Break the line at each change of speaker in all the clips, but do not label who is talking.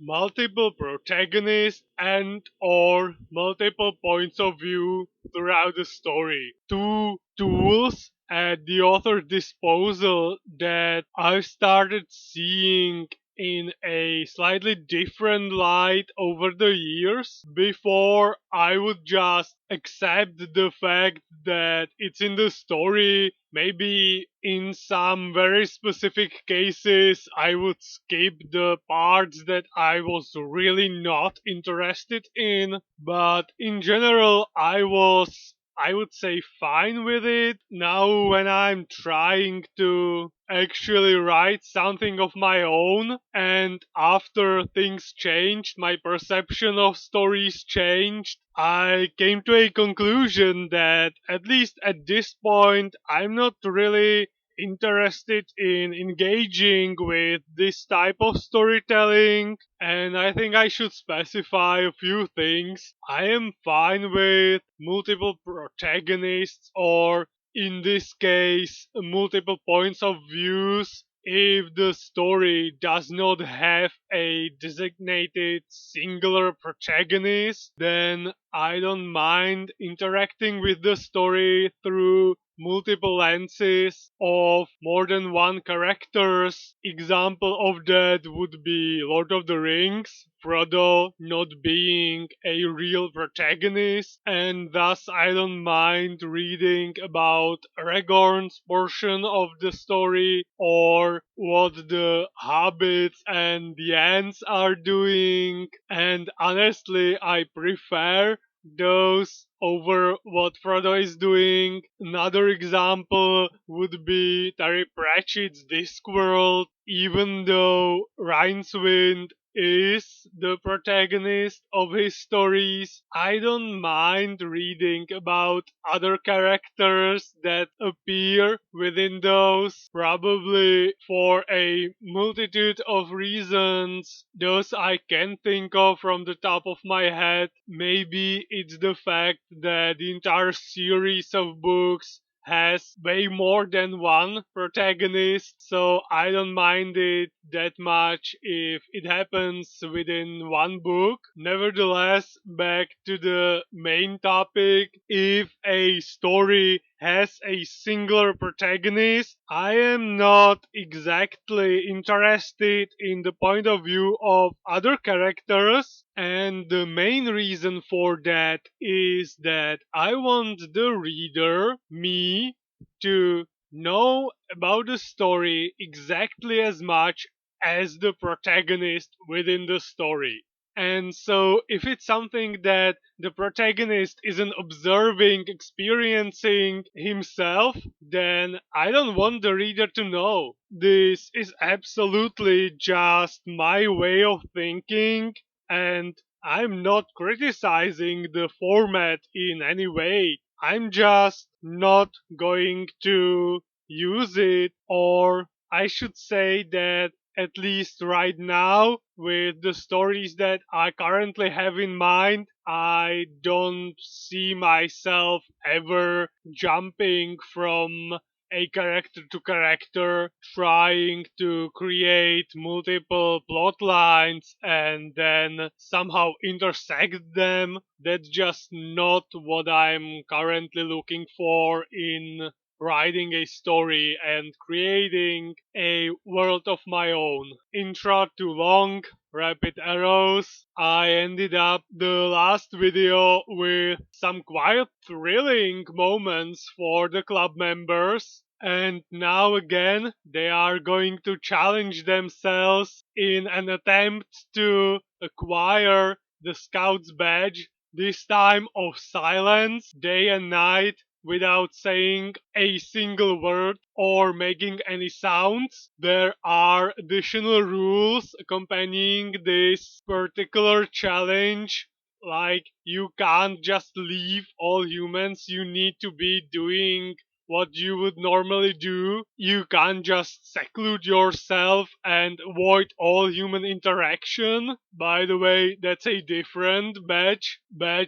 multiple protagonists and or multiple points of view throughout the story. Two tools at the author's disposal that I started seeing in a slightly different light over the years. Before, I would just accept the fact that it's in the story. Maybe in some very specific cases, I would skip the parts that I was really not interested in. But in general, I would say fine with it. Now, when I'm trying to actually write something of my own, and after things changed, my perception of stories changed, I came to a conclusion that, at least at this point, I'm not really interested in engaging with this type of storytelling, and I think I should specify a few things. I am fine with multiple protagonists, or in this case, multiple points of views, if the story does not have a designated singular protagonist, then I don't mind interacting with the story through multiple lenses of more than one characters. Example of that would be Lord of the Rings, Frodo not being a real protagonist, and thus I don't mind reading about Aragorn's portion of the story, or what the hobbits and the ants are doing, and honestly I prefer those over what Frodo is doing. Another example would be Terry Pratchett's Discworld. Even though Rincewind is the protagonist of his stories, I don't mind reading about other characters that appear within those, probably for a multitude of reasons. Those I can think of from the top of my head. Maybe it's the fact that the entire series of books has way more than one protagonist, so I don't mind it that much if it happens within one book. Nevertheless, back to the main topic, if a story has a singular protagonist, I am not exactly interested in the point of view of other characters, and the main reason for that is that I want the reader, me, to know about the story exactly as much as the protagonist within the story. And so, if it's something that the protagonist isn't observing, experiencing himself, then I don't want the reader to know. This is absolutely just my way of thinking, and I'm not criticizing the format in any way. I'm just not going to use it, or I should say that at least right now, with the stories that I currently have in mind, I don't see myself ever jumping from a character to character, trying to create multiple plot lines and then somehow intersect them. That's just not what I'm currently looking for in writing a story and creating a world of my own. Intro too long, rapid arrows. I ended up the last video with some quite thrilling moments for the club members. And now again, they are going to challenge themselves in an attempt to acquire the Scout's badge, this time of silence, day and night, without saying a single word or making any sounds. There are additional rules accompanying this particular challenge. Like, you can't just leave all humans, you need to be doing what you would normally do. You can't just seclude yourself and avoid all human interaction. By the way, that's a different batch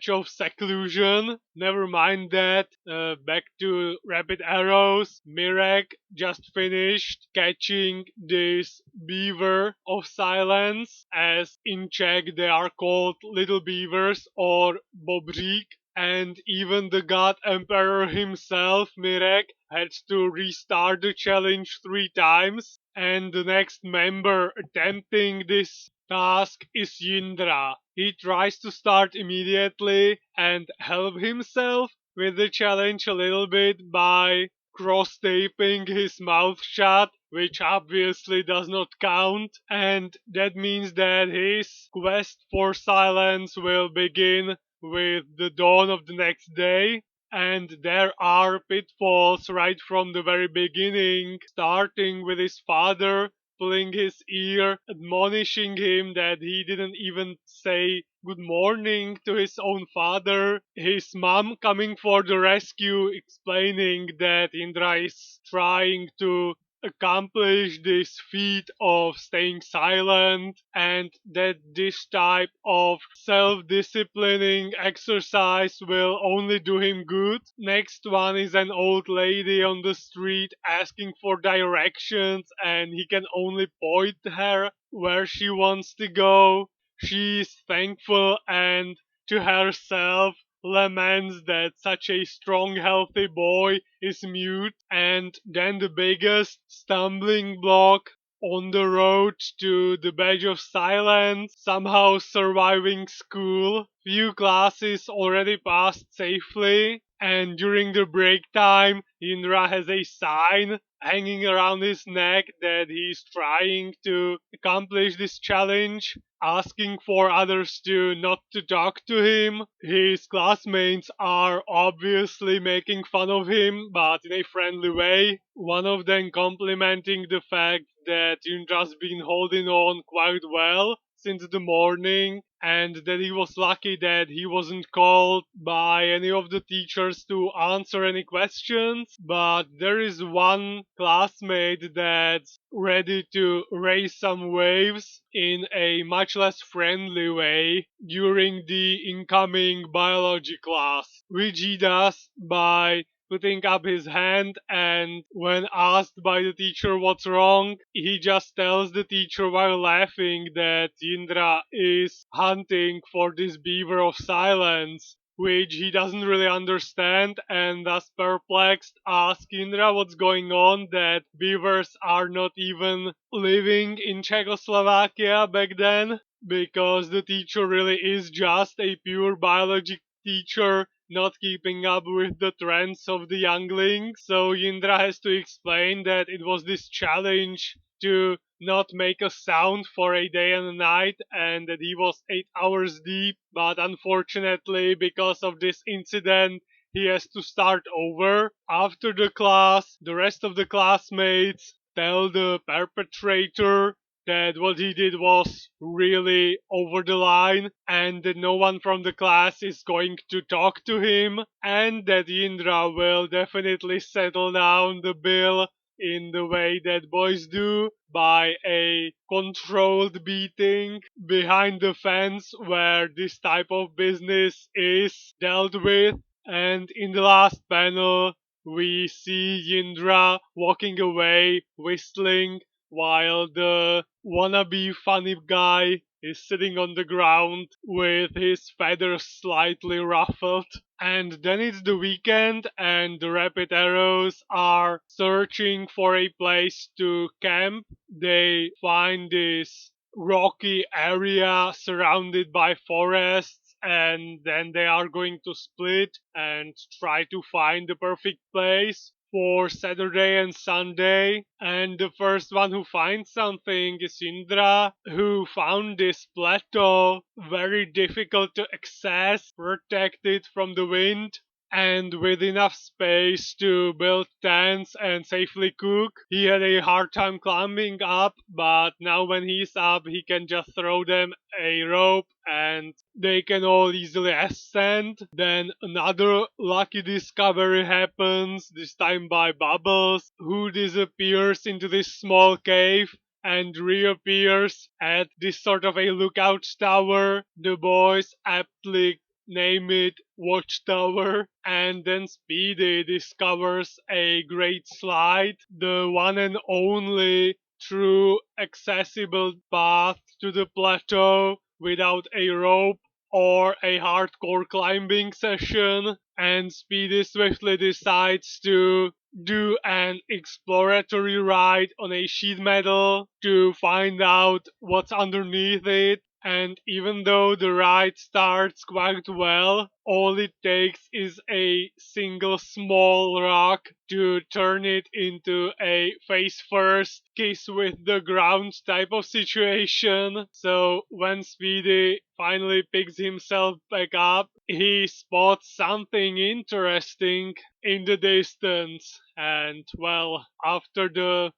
of seclusion. Never mind that. Back to rapid arrows. Mirek just finished catching this beaver of silence, as in Czech they are called little beavers or bobřík, and even the god emperor himself, Mirek, had to restart the challenge 3 times, and the next member attempting this task is Yindra. He tries to start immediately and help himself with the challenge a little bit by cross-taping his mouth shut, which obviously does not count, and that means that his quest for silence will begin with the dawn of the next day. And there are pitfalls right from the very beginning, starting with his father pulling his ear, admonishing him that he didn't even say good morning to his own father, his mom coming for the rescue, explaining that Indra is trying to accomplish this feat of staying silent, and that this type of self-disciplining exercise will only do him good. Next one is an old lady on the street asking for directions, and he can only point her where she wants to go. She is thankful and to herself laments that such a strong, healthy boy is mute, and then the biggest stumbling block on the road to the badge of silence, somehow surviving school. Few classes already passed safely, and during the break time, Indra has a sign hanging around his neck that he's trying to accomplish this challenge, asking for others to not to talk to him. His classmates are obviously making fun of him, but in a friendly way. One of them complimenting the fact that Indra's been holding on quite well since the morning, and that he was lucky that he wasn't called by any of the teachers to answer any questions. But there is one classmate that's ready to raise some waves in a much less friendly way during the incoming biology class, which he does by putting up his hand, and when asked by the teacher what's wrong, he just tells the teacher while laughing that Indra is hunting for this beaver of silence, which he doesn't really understand, and thus perplexed asks Indra what's going on, that beavers are not even living in Czechoslovakia back then, because the teacher really is just a pure biology teacher not keeping up with the trends of the younglings. So Indra has to explain that it was this challenge to not make a sound for a day and a night, and that he was 8 hours deep, but unfortunately because of this incident he has to start over. After the class, the rest of the classmates tell the perpetrator that what he did was really over the line, and that no one from the class is going to talk to him, and that Indra will definitely settle down the bill in the way that boys do, by a controlled beating behind the fence where this type of business is dealt with. And in the last panel, we see Yindra walking away whistling, while the wannabe funny guy is sitting on the ground with his feathers slightly ruffled. And then it's the weekend, and the rapid arrows are searching for a place to camp. They find this rocky area surrounded by forests, and then they are going to split and try to find the perfect place for Saturday and Sunday. And the first one who finds something is Indra, who found this plateau very difficult to access, protected from the wind. and with enough space to build tents and safely cook. He had a hard time climbing up, but now when he's up, he can just throw them a rope and they can all easily ascend. Then another lucky discovery happens, this time by Bubbles, who disappears into this small cave and reappears at this sort of a lookout tower. The boys aptly name it Watchtower, and then Speedy discovers a great slide, the one and only true accessible path to the plateau without a rope or a hardcore climbing session, and Speedy swiftly decides to do an exploratory ride on a sheet metal to find out what's underneath it. And even though the ride starts quite well, all it takes is a single small rock to turn it into a face first kiss with the ground type of situation. So when Speedy finally picks himself back up, he spots something interesting in the distance. And well, after the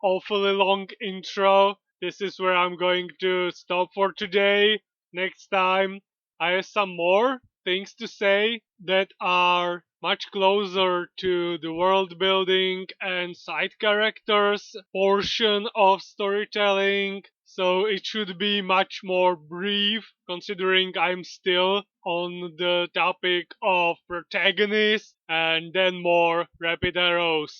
awfully long intro, this is where I'm going to stop for today. Next time, I have some more things to say that are much closer to the world building and side characters portion of storytelling. So it should be much more brief considering I'm still on the topic of protagonists and then more rapid arrows.